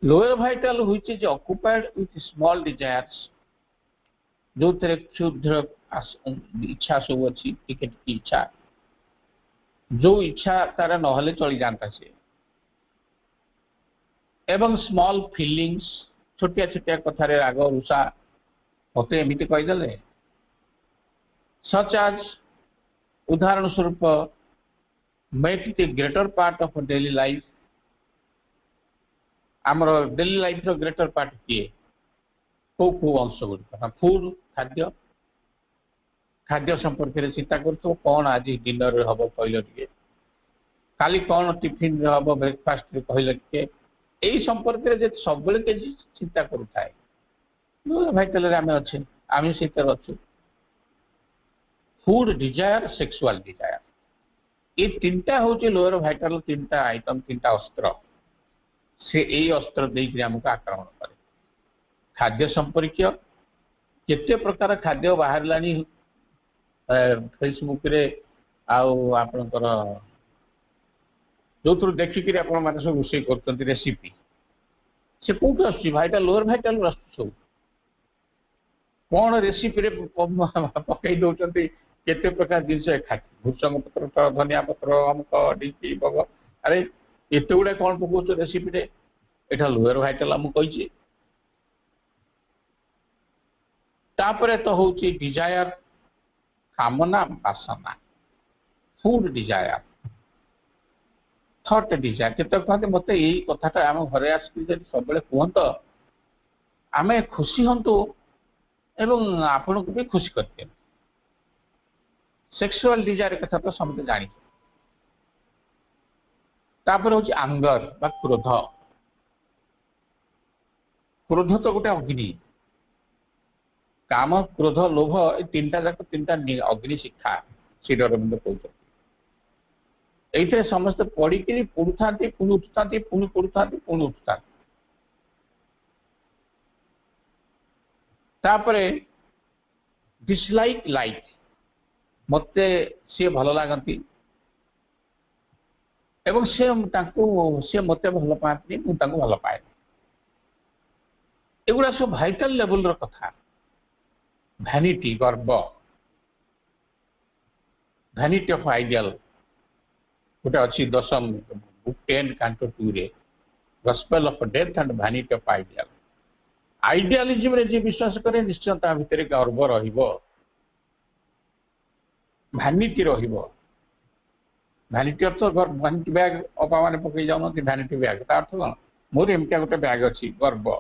lower vital which is occupied with small desires जो थे क्षुद्र इच्छा सब अच्छी टिकेट की इच्छा जो इच्छा तार नहले चली जाता से एवं स्मॉल फीलिंग्स छोटिया छोटिया कथार राग रुषा मत एमती कहीदे सच आज उदाहरण स्वरूप make the greater part of daily life आमर डेली लाइफ रो ग्रेटर पार्ट किए कौ अंश गुड़िक फूड खाद्य खाद्य संपर्क में चिंता कर कौन आज डिनर हम कहल टे काली कौन टिफिन हम ब्रेकफास्ट कहल टे यही संपर्क में सब चिंता करुए भाइटाल आम अच्छे आम से अच्छु फूड डिजायर सेक्सुअल डिजायर ये तीनटा हूँ लोअर भाइटाल तीनटा आइटम तीनटा अस्त्र से यही अस्त्र देकर आमको आक्रमण करे खाद्य संपर्कीय केते प्रकार खाद्य बाहर फेसबुक रे आपणकर जो देखिक आप सब रोषे कर रेसिपी से कौटू आस भाइटाल लोअर भाइटाल आसू कौन रेसिपी पकई दौरान केते प्रकार जिनस एकाठी भूसंग पत्र धनिया पत्र अमुक ढिंकी बग अरे एत गुड़ा कौन पकाउछ रेसिपी एटा लोअर भाइटाल आम कही तापर तो हूँ डिजायर कामना वासना फूड डिजायर थॉट डिजायर केत कहते मत यही कथाटा आम घरे आसिक सब कहत आम खुशी हूँ एवं आपण को भी खुशी करते सेक्सुअल डिजायर कथा तो समझे जानी तापर हूँ आंगर बा क्रोध क्रोध तो गोटे अग्नि काम क्रोध लोभ ये तीन जाक तीन अग्नि शिक्षा श्री अरविंद कहते ये समस्त पढ़ी पढ़ुता पुणी उठुता पुणी पढ़ुता पुणी उठुता तापरे डिसलाइक लाइक मते सी भल लगती एवं से मते भल पाती मुझे भल पाए एगुड़ा सब भाइटाल लेवल रो कथा भैनिटी गर्व भैनिटी ऑफ आइडियल गोटे अच्छी दशम बुक 10 कांटो 2 रे gospel of death and vanity of ideal idealism रे जे विश्वास करे निश्चय ता भितर गर्व रहिबो भैनिटी रहिबो भैनिटी अर्थ भैनिटी बैग अपा माने पकई जाउन कि भैनिटी बैग ता अर्थ कोन मोर एमटा गोटे बैग अछि गर्व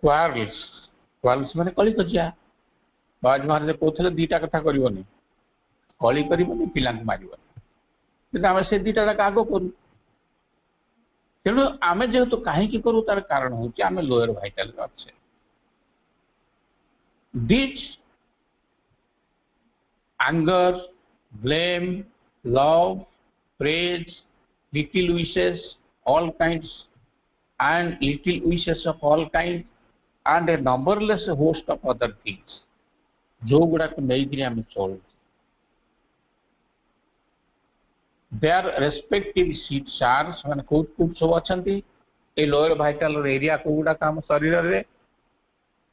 क्वार्ल्स माने कली कजिया बाज महाराज कहते दीटा कथा करनी कली करनी पिला मार आम से दीटा जाक आग करूँ तेणु आम जेहेतु कहीं करूँ तार कारण हूँ आम लोअर भाइटाल अच्छे this anger blame love praise little wishes all kinds and little wishes of all kinds and a numberless host of other things जो गुड़ा को नहीं आम चलू देयर रेस्पेक्टिव सीट्स आर से कौट कौट सब अच्छा ये लोअर भाइटाल एरिया को गुड़ा आम शरीर में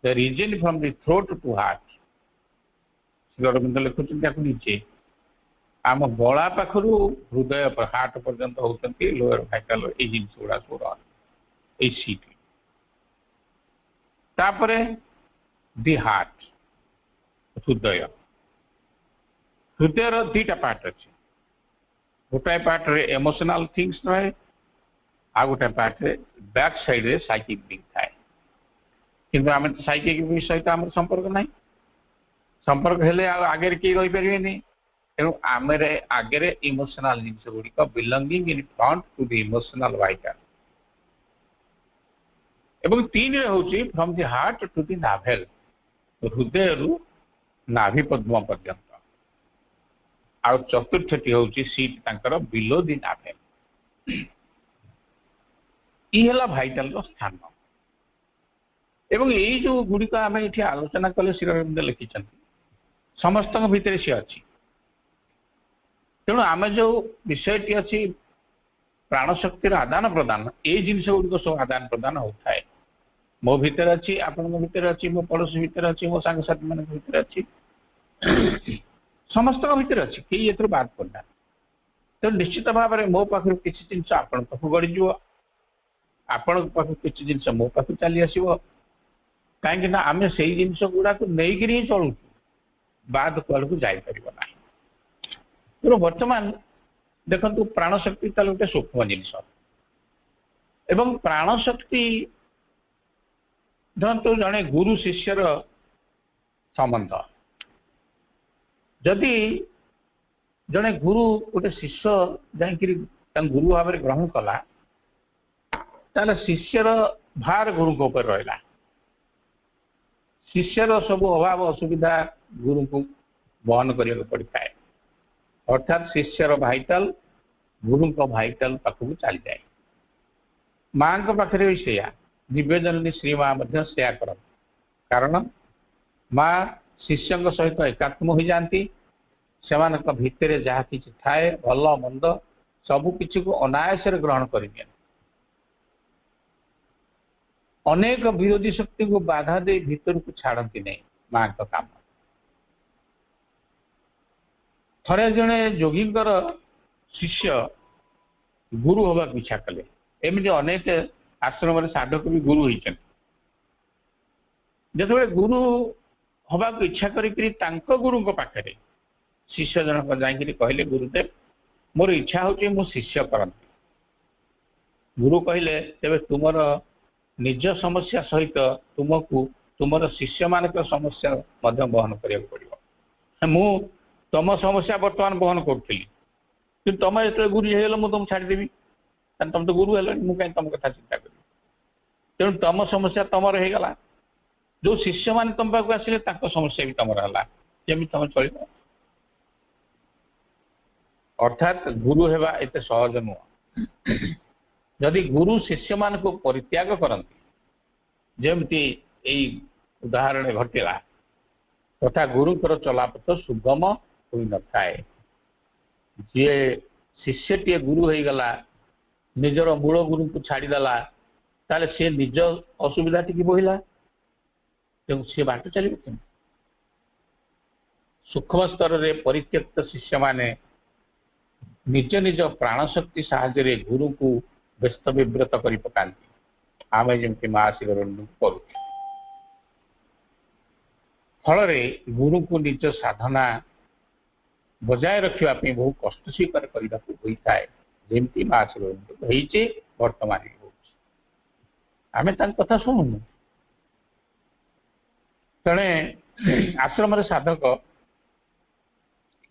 the region from the throat to heart Shri Aurobindo लिखुच्च निजे आम गला पाखर हृदय हार्ट पर्यंत होती लोअर भाइटाल ये जिनस गुड़ा सब सीट तापर दि हार्ट हृदय हृदय दीटा पार्ट अच्छे गोटाए पार्ट रे इमोशनल थिंग्स रहे आ गोटाए पार्ट रे बैक साइड रे साइकिक थिंग थाए किंतु आम साइकिक सहित आम संपर्क ना संपर्क हेले आगे किए रही पारे तेणु आम आगे इमोशनल जिनस गुड़िक belonging in front to the emotional vital एवं तीन रे होची from the heart to the navel हृदय रु नाभि पद्म पर्यंत आ चतुर्थटी होची सीट तांकर बिलो दी नाभेल ई हला भाइटाल रो स्थान एवं यही जो गुड़िक आम ये आलोचना कले श्री अरविंद लिखिं समस्त भितर सी अच्छी तेणु आम जो विषयटी अच्छी प्राणशक्तिर आदान प्रदान ये जिनस गुड़िक सब आदान प्रदान होता है मो भीतर अच्छी आपण भीतर अच्छी मो पड़ोशी भीतर अच्छी मो सांगसाथी मान भीतर अच्छी समस्त भीतर अच्छी कई ए बाद पड़ा तो निश्चित भाव में मो पाखु किसी जिनस आपण पाखु गड़ीज आपण पाखु किसी जिनस मो पाखु चली आसो कहीं आम से जिनस गुड़ा को लेकिन ही चलू बाद कल को जापर ना तेणु बर्तमान देखु प्राणशक्ति ताल गोटे सूक्ष्म जिनस एवं प्राणशक्ति धरतु जड़े गुरु शिष्यर संबंध जदि जड़े गुरु गोटे शिष्य जा गुरु भाव में ग्रहण कला ताले शिष्यर भार गुरु को ऊपर रहा शिष्यर सब अभाव असुविधा गुरु को बहन करने पड़ता है अर्थात शिष्यर भाइटाल गुरु को भाइटाल पाखक चली जाए माँ के पाखे भी से दिव्यजननी श्री माँ सेया कर कारण माँ शिष्य सहित एकात्म हो जाती से भितर जहाँ कि थाए भल मंद सबु किसी को अनायास ग्रहण कर अनेक विरोधी शक्ति को बाधा दे भीतर को छाड़ती नहीं माँ का काम। थरे जड़े जोगी शिष्य गुरु हवा इच्छा कले एमती अनेक आश्रम साधक भी गुरु होती जो गुरु हवा इच्छा करी गुरु पाखे शिष्य जनक जाकि कहले गुरुदेव मोर इच्छा हूँ मो शिष्य करती। गुरु कहले तेरे तुमर निज समस्या सहित तुमको तुमर शिष्य मान समस्या बहन करा पड़ो। मु तुम समस्या बर्तमान बहन करी कि तुम जो गुरु हो मुझे तुम छाड़देवी तुम तो गुरु है मुझे तुम कथा चिंता करी तेणु तुम समस्या तुम होगा जो शिष्य मान तुम पाक आसिले समस्या भी तुम है केमी तुम चल। अर्थात गुरु हेबा एते सहज नुह। जदि गुरु शिष्य मान को परित्याग करती जमती उदाहरण घटला तथा गुरुंर चलापथ सुगम हो न थाए। जी शिष्यटी गुरु हो गला निजर मूल गुरु को छाड़देला ताले से निज असुविधा टी बोहिला तेणु सी बाट चलो। सूक्ष्म स्तर में परित्यक्त शिष्य माने निज निज प्राणशक्ति साहाय्य गुरु को व्यस्त विव्रत कर पकाती आम जमी माँ शिवरंजन करू। फल गुरु को निज साधना बजाय रखापी बहुत कष्ट स्वीकार करने को होता है जमती माँ शिवरंजन होती बर्तमान आम कथा शुणुनु। तेणे आश्रम साधक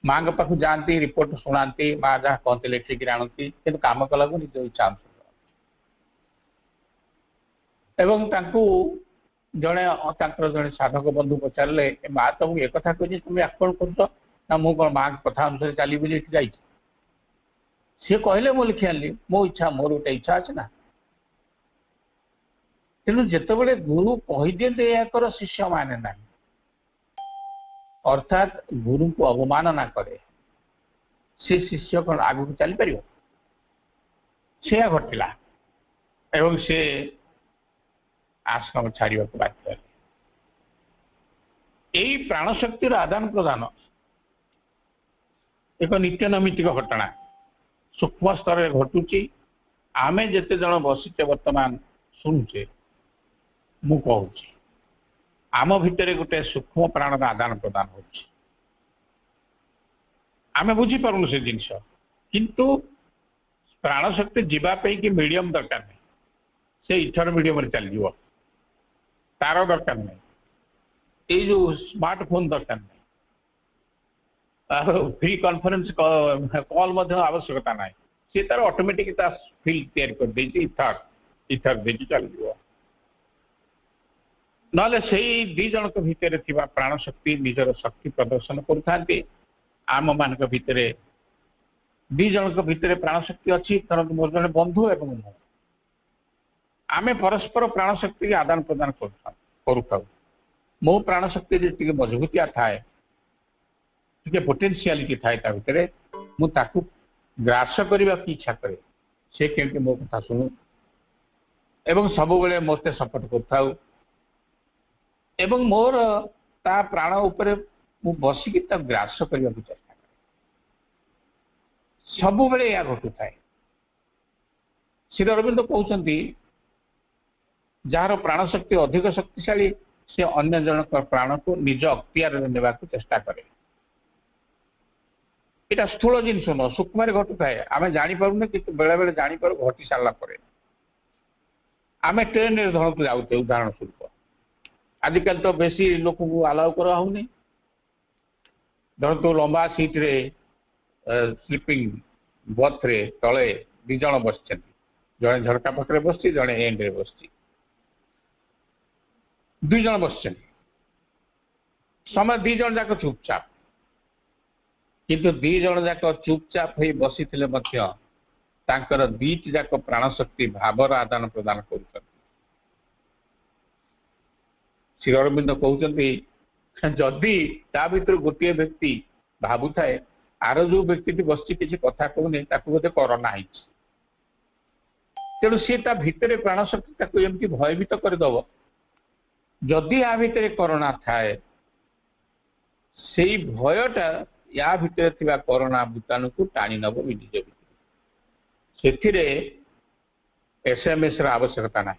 माँ के पाख जाती रिपोर्ट शुणाती माँ जहाँ कहते लिखिक आनती कि कम कला को निज इच्छा एवं जड़े जड़े साधक बंधु पचारे माँ तुमको एक कथा कही तुम आकलन कर मुझे माँ कथा अनुसार चली बुझे जा सी कहले मु लिखि आनी मो इच्छा मोर गोटे इच्छा अच्छे ना। तेणु जिते गुरु कहीदिए या शिष्य माने ना अर्थात गुरु को अवमानना करे से शिष्य कौन आग को चली पार से घटला एवं से आश्रम छाड़वा को बाध्य। यही प्राणशक्तिर आदान प्रदान एक नित्य नैमित्तिक घटना सूक्ष्म स्तर में घटुची आमे जेते जन बसीचे वर्तमान शुणुचे मु कहूँ आम भितर गोटे सूक्ष्म प्राण आदान प्रदान होची आमे बुझी पारुनु से जिनस किंतु प्राण शक्ति जीवाई कि मीडियम दरकार नहीं से इथर मीडियम चल जाव तार दरकार नहीं ये जो स्मार्टफोन दरकार नहीं फ्री कॉन्फ्रेंस कॉल आवश्यकता ना सी तार ऑटोमेटिक फील्ड तैयार कर दे इथर इथर दे चल जाव ना से दी जन भितर प्राण शक्ति निजर शक्ति प्रदर्शन करुँच आम मान भितर दी जन भितर प्राण शक्ति अच्छी मोर जन बंधु एवं मु आमे परस्पर प्राण शक्ति के आदान प्रदान करूँ मो प्राण शक्ति जी मजबूतिया थाए पोटेंशियालिटी थाए भितर मुझे ग्रास करने की इच्छा करे से केमती मो कथा शुणु एवं सब बेले मत सपोर्ट कर एवं मोर ता प्राण उपरे मु बसिकी ग्रास करने को चेष्टा करे सब बेले या घटू थाए। श्री अरविंद कहते जार प्राण शक्ति अधिक शक्तिशाली से अन्य जन प्राण को निज अख्तियार नेबा को चेष्टा करे। यहाँ स्थूल जिनस न सूक्ष्म घटू थाए आम जापर कि बेले बेले जापर घटी सारा आम ट्रेन धरण को जाऊे उदाहरण स्वरूप आजिकल तो बेसी लोक को आलाउ कराऊनी धर तो लंबा सीट रे स्लीपिंग बर्थ रे तले दी जन बस जड़े झरका पाखे बस जड़े एंड रे बस दुई जन बस समय दी जन जाक चुपचाप किंतु दी जन जाक चुपचाप हो बसी दीट जाक प्राणशक्ति भावर आदान प्रदान कर। श्री अरविंद कहते जदि ता भीतर गोटे व्यक्ति भावु थाए आर जो व्यक्ति बस किसी कथा कहूनी बोधे कोरोना है तेणु सी ता भितर प्राण शक्ति एमती भयभीत करदब जदि या भितर कोरोना थाए से भयटा या भितर थिबा कोरोना भूताणु को टाणी नब भी निज भितर से एसएमएस आवश्यकता ना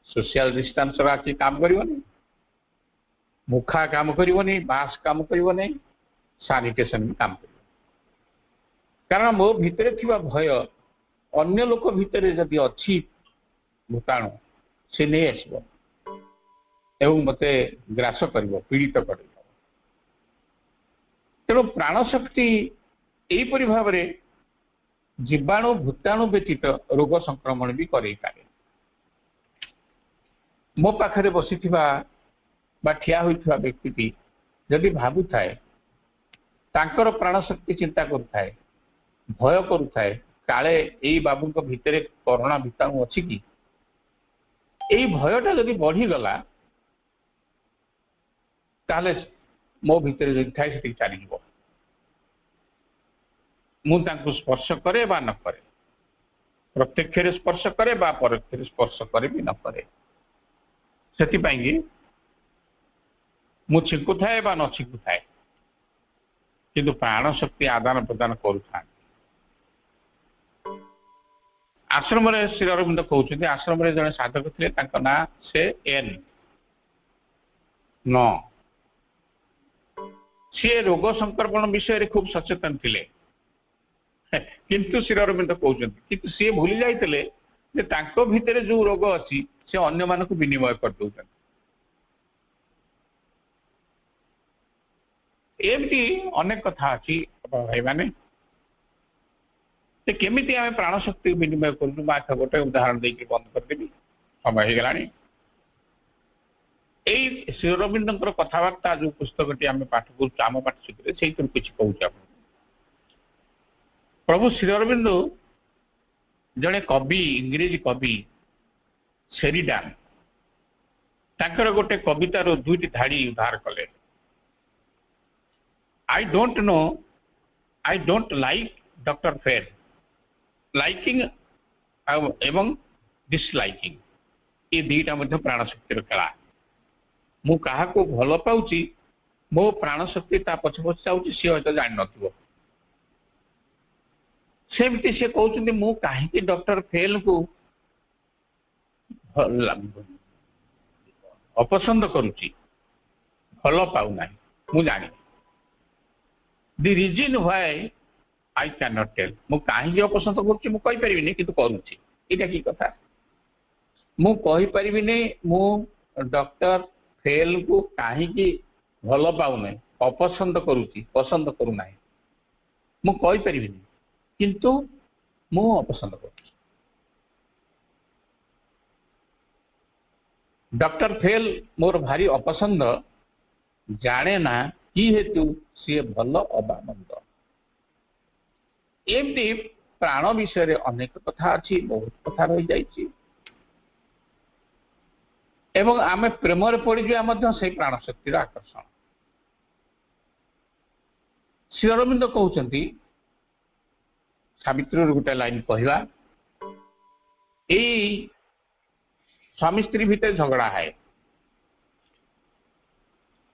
सोशल डिस्टेंस आखि काम करनी मुखा काम करनी मास्क काम करनी सानिटेशन भी काम कर कारण मो भितर थिबा भय अन्य लोक भितर जदि अच्छी भूताणु से नहीं आसब एवं मते ग्रास कर पीड़ित कर तेणु प्राण शक्ति यहीपरि भाव में जीवाणु भूताणु व्यतीत रोग संक्रमण भी करे पारे मो पाखरे बसी ठिया होइथिबा व्यक्ति जदि भाबु थाए तांकर प्राण शक्ति चिंता करुथाए भय करुथाए काले एई बाबू भितर कोरोना भूताणु अच्छी कि एई भयटा जदि बढ़ी गला ताले मो भितर जदि थाए सेति चली मुझे स्पर्श करे बा न करे प्रत्यक्ष स्पर्श करे बा परोक्ष स्पर्श करे भी न करे से मु छिंकु थाए बा न छिंकु थाए किंतु प्राण शक्ति आदान प्रदान करुथा आश्रम श्री अरविंद कहते आश्रम जड़े साधक थे ना से एन न सी रोग संक्रमण विषय खूब सचेतन थे किंतु श्री अरविंद कहते किंतु सी भूली जाते भितर जो रोग अच्छी से अन्य मानक विनिमय कर दौरान एमती अनेक कथा अच्छी भाई माने केमिति आम प्राण शक्ति विनिमय कर गोटे उदाहरण देकर बंद करदेवी समय हो गलानी श्री अरविंद कथबार्ता जो पुस्तक आम पाठ कर आम पाठ से किसी कहूँ प्रभु श्री अरविंद जड़े कवि इंग्रेजी कवि शेरिडान तांकर गोटे कवितार दुईटी धाड़ी उद्धार कले I don't like doctor fail liking एवं डिसलाइकिंग ये दुईटा प्राण शक्तिर खेला मु क्या भल पाऊँ मो प्राण शक्ति ता पछ पछ जाऊँगी सी हयत जान नथिबो सेमती से कहते मु कहीं डॉक्टर फेल को अपसंद करुच्ची भल पाऊना मु जानी the reason why I can not tell मु कहीं अपसंद करुच्ची मु कहि परिबिनी किंतु करूची एटा की कथा मु कहि परिबिनी मु डॉक्टर फेल को कहीं भल पाऊना अपसंद करुच्ची पसंद करूना मु कहि परिबिनी किंतु मु अपसंद कर डॉक्टर फेल मोर भारी अपसंद जाने ना कि हेतु सी भल अबा मंद एमती प्राण विषय अनेक कथा अच्छी बहुत कथा रही जाइए एवं आम प्रेम पड़ जा से प्राण शक्तिर आकर्षण श्री अरविंद कहते सावित्री गोटे लाइन कहवा स्वामी स्त्री भितर झगड़ा है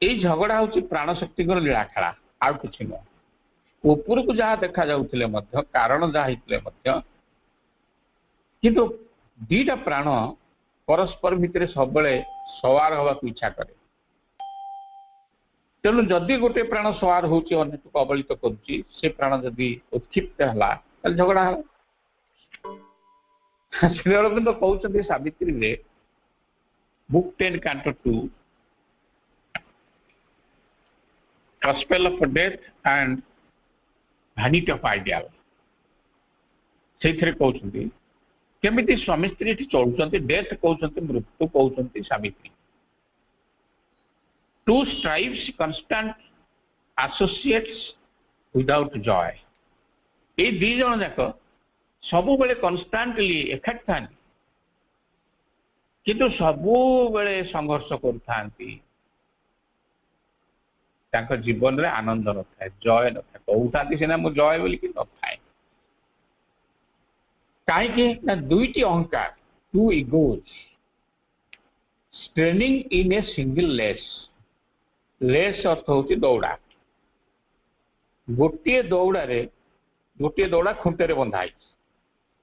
ये झगड़ा हूँ प्राण शक्ति लीला खेला आउ कि नुह ऊपर को जहाँ देखा जाऊे कारण जहाँ किंतु दीटा प्राण परस्पर भितर सब सवार हवा इच्छा करे तेणु जदि गोटे प्राण सवार होची अन्य को कबलित करुच्ची से प्राण जदि उत्क्षिप्त है झगड़ा है श्री अरविंद कहते सावित्री रे book 10 canto 2 gospel of death and vanity of ideal से कहते केमिति स्वामी स्त्री चलुंट डेथ कहते मृत्यु कहते Savitri two strives constant associates without joy ये दी जन जाक सब बेले कन्स्टांटली एकाठी था किंतु सब बेले संघर्ष कर जीवन रे आनंद न थाए जय न थाए कहता सीना मु जय बोली कि न थाए कहीं दुईटी अहंकार two egos straining in a single leash अर्थ हूँ दौड़ा गोटे दौड़ा खुंटे बंधा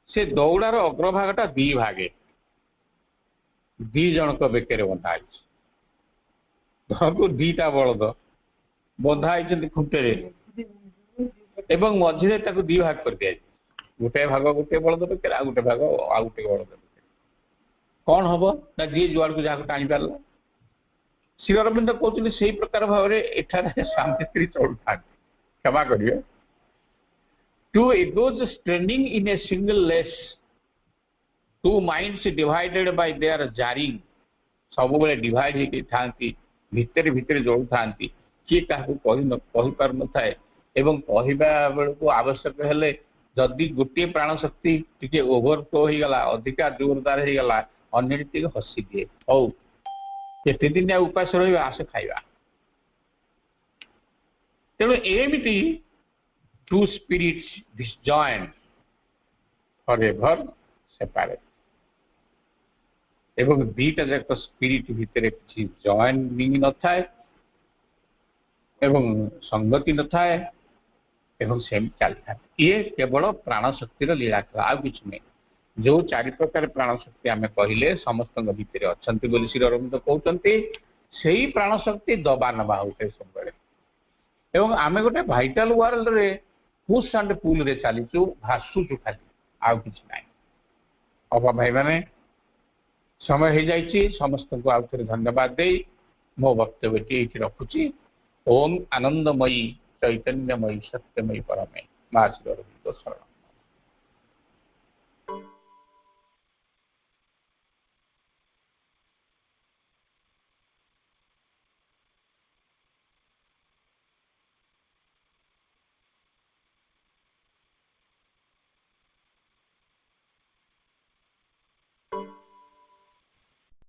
से दौड़ार अग्रभागटा दी भागे दी जनक बेके बंधा धरको दीटा बलद बंधा खुंटे एवं मझे दी भाग कर दिया गोटे भाग गोटे बलद बेके आ गोटे भाग आ गोटे बलद बेके कौन हम ना जी जुआड़ को जहाँ टाणी पारा श्री अरविंद कहते से प्रकार भाव में शांति चलुता क्षमा करिए two egos straining in a single leash two minds divided by their jarring सब बेले डिवाइड होती था भितर भितर जोड़ू था किए क्या कही पार न थाए एवं कहवा बेलू आवश्यक हेले जदि गोटे प्राण शक्ति टी ओभरफ्लो हो गला अधिका जोरदार हो गला अन्य हसी दिए हौ केते दिन उपास रही आस खाइबा तेणु एमती two spirits disjoint forever separate एवं दीटा जाक स्पिरिट भितर किसी जॉइनिंग न थाए एवं संगति न थाए एवं सेम चलता ये केवल प्राण शक्तिर लीला खेला आ किछ नहीं जो चारि प्रकार प्राण शक्ति आम कहले समस्त भितर अच्छा श्री अरविंद कहते से प्राण शक्ति दबा नवा होते सब एवं आम गोटे भाइटाल वर्ल्ड रे पुश एंड पुल रे चलीचु भासुचु खाली आउ किछ नाही अबा भाई माने समय हो जाइए समस्त को आउ थे धन्यवाद दे मो वक्तव्य ये रखुची ओम आनंदमयी चैतन्यमयी सत्यमयी परमे माँ श्री अरविंद शरण।